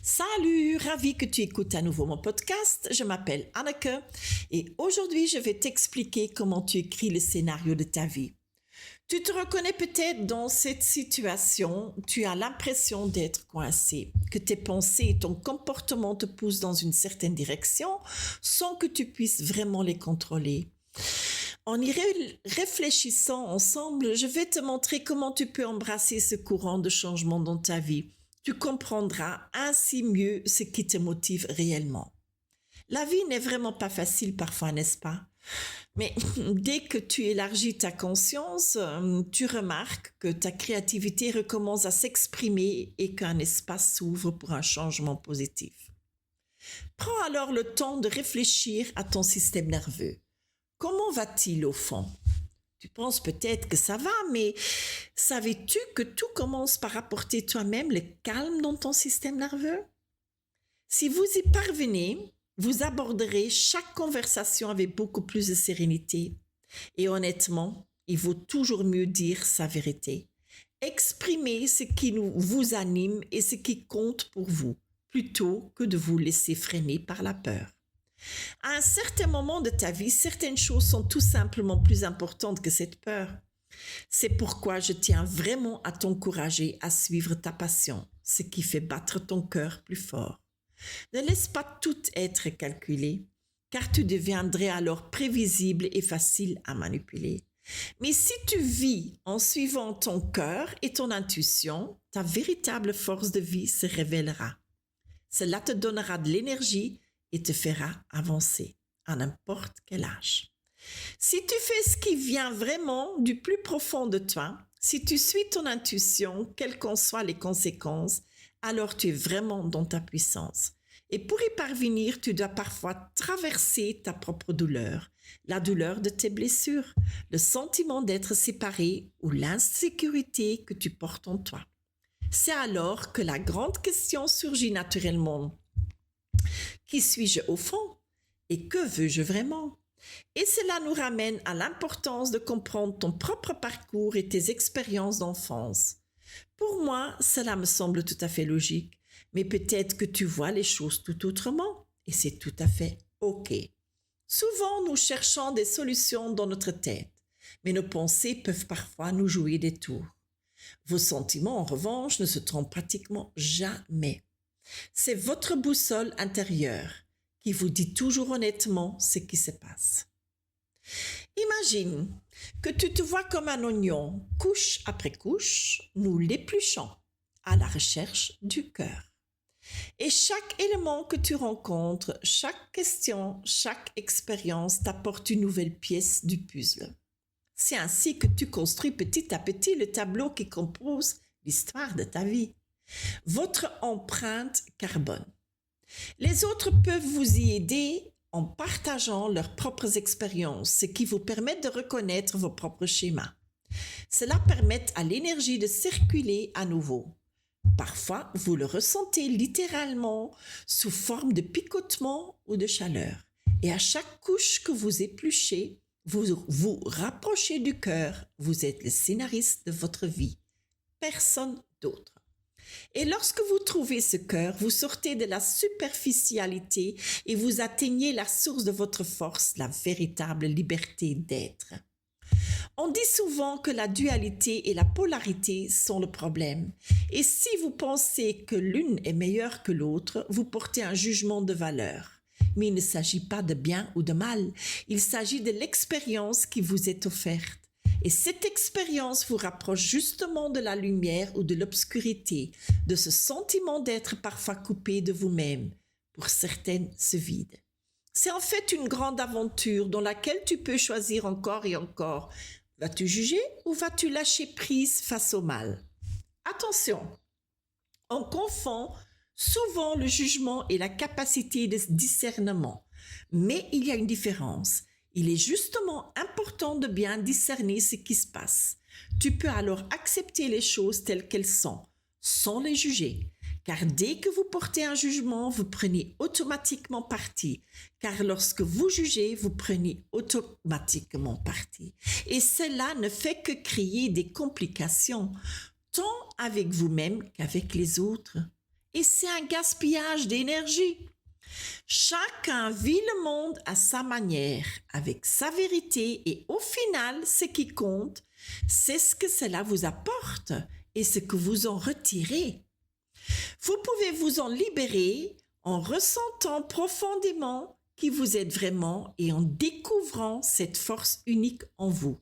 Salut, ravi que tu écoutes à nouveau mon podcast. Je m'appelle Anneke et aujourd'hui je vais t'expliquer comment tu écris le scénario de ta vie. Tu te reconnais peut-être dans cette situation, tu as l'impression d'être coincé, que tes pensées et ton comportement te poussent dans une certaine direction sans que tu puisses vraiment les contrôler. En y réfléchissant ensemble, je vais te montrer comment tu peux embrasser ce courant de changement dans ta vie. Tu comprendras ainsi mieux ce qui te motive réellement. La vie n'est vraiment pas facile parfois, n'est-ce pas? Mais dès que tu élargis ta conscience, tu remarques que ta créativité recommence à s'exprimer et qu'un espace s'ouvre pour un changement positif. Prends alors le temps de réfléchir à ton système nerveux. Comment va-t-il au fond? Tu penses peut-être que ça va, mais savais-tu que tout commence par apporter toi-même le calme dans ton système nerveux? Si vous y parvenez, vous aborderez chaque conversation avec beaucoup plus de sérénité. Et honnêtement, il vaut toujours mieux dire sa vérité. Exprimez ce qui vous anime et ce qui compte pour vous, plutôt que de vous laisser freiner par la peur. À un certain moment de ta vie, certaines choses sont tout simplement plus importantes que cette peur. C'est pourquoi je tiens vraiment à t'encourager à suivre ta passion, ce qui fait battre ton cœur plus fort. Ne laisse pas tout être calculé, car tu deviendrais alors prévisible et facile à manipuler. Mais si tu vis en suivant ton cœur et ton intuition, ta véritable force de vie se révélera. Cela te donnera de l'énergie et te fera avancer à n'importe quel âge. Si tu fais ce qui vient vraiment du plus profond de toi, si tu suis ton intuition, quelles qu'en soient les conséquences, alors tu es vraiment dans ta puissance. Et pour y parvenir, tu dois parfois traverser ta propre douleur, la douleur de tes blessures, le sentiment d'être séparé ou l'insécurité que tu portes en toi. C'est alors que la grande question surgit naturellement. Qui suis-je au fond? Et que veux-je vraiment? Et cela nous ramène à l'importance de comprendre ton propre parcours et tes expériences d'enfance. Pour moi, cela me semble tout à fait logique, mais peut-être que tu vois les choses tout autrement, et c'est tout à fait OK. Souvent, nous cherchons des solutions dans notre tête, mais nos pensées peuvent parfois nous jouer des tours. Vos sentiments, en revanche, ne se trompent pratiquement jamais. C'est votre boussole intérieure qui vous dit toujours honnêtement ce qui se passe. Imagine que tu te vois comme un oignon, couche après couche, nous l'épluchons à la recherche du cœur. Et chaque élément que tu rencontres, chaque question, chaque expérience t'apporte une nouvelle pièce du puzzle. C'est ainsi que tu construis petit à petit le tableau qui compose l'histoire de ta vie. Votre empreinte carbone. Les autres peuvent vous y aider en partageant leurs propres expériences, ce qui vous permet de reconnaître vos propres schémas. Cela permet à l'énergie de circuler à nouveau. Parfois, vous le ressentez littéralement sous forme de picotement ou de chaleur. Et à chaque couche que vous épluchez, vous vous rapprochez du cœur. Vous êtes le scénariste de votre vie. Personne d'autre. Et lorsque vous trouvez ce cœur, vous sortez de la superficialité et vous atteignez la source de votre force, la véritable liberté d'être. On dit souvent que la dualité et la polarité sont le problème. Et si vous pensez que l'une est meilleure que l'autre, vous portez un jugement de valeur. Mais il ne s'agit pas de bien ou de mal, il s'agit de l'expérience qui vous est offerte. Et cette expérience vous rapproche justement de la lumière ou de l'obscurité, de ce sentiment d'être parfois coupé de vous-même. Pour certaines, ce vide. C'est en fait une grande aventure dans laquelle tu peux choisir encore et encore. Vas-tu juger ou vas-tu lâcher prise face au mal? Attention, on confond souvent le jugement et la capacité de discernement. Mais il y a une différence. Il est justement important de bien discerner ce qui se passe. Tu peux alors accepter les choses telles qu'elles sont, sans les juger. Car dès que vous portez un jugement, vous prenez automatiquement parti. Car lorsque vous jugez, vous prenez automatiquement parti. Et cela ne fait que créer des complications, tant avec vous-même qu'avec les autres. et c'est un gaspillage d'énergie. Chacun vit le monde à sa manière, avec sa vérité et au final, ce qui compte, c'est ce que cela vous apporte et ce que vous en retirez. Vous pouvez vous en libérer en ressentant profondément qui vous êtes vraiment et en découvrant cette force unique en vous.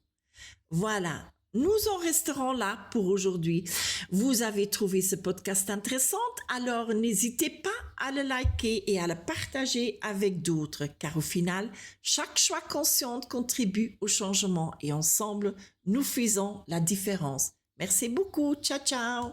Voilà, nous en resterons là pour aujourd'hui. Vous avez trouvé ce podcast intéressant, alors n'hésitez pas à le liker et à le partager avec d'autres, car au final, chaque choix conscient contribue au changement et ensemble, nous faisons la différence. Merci beaucoup, ciao ciao.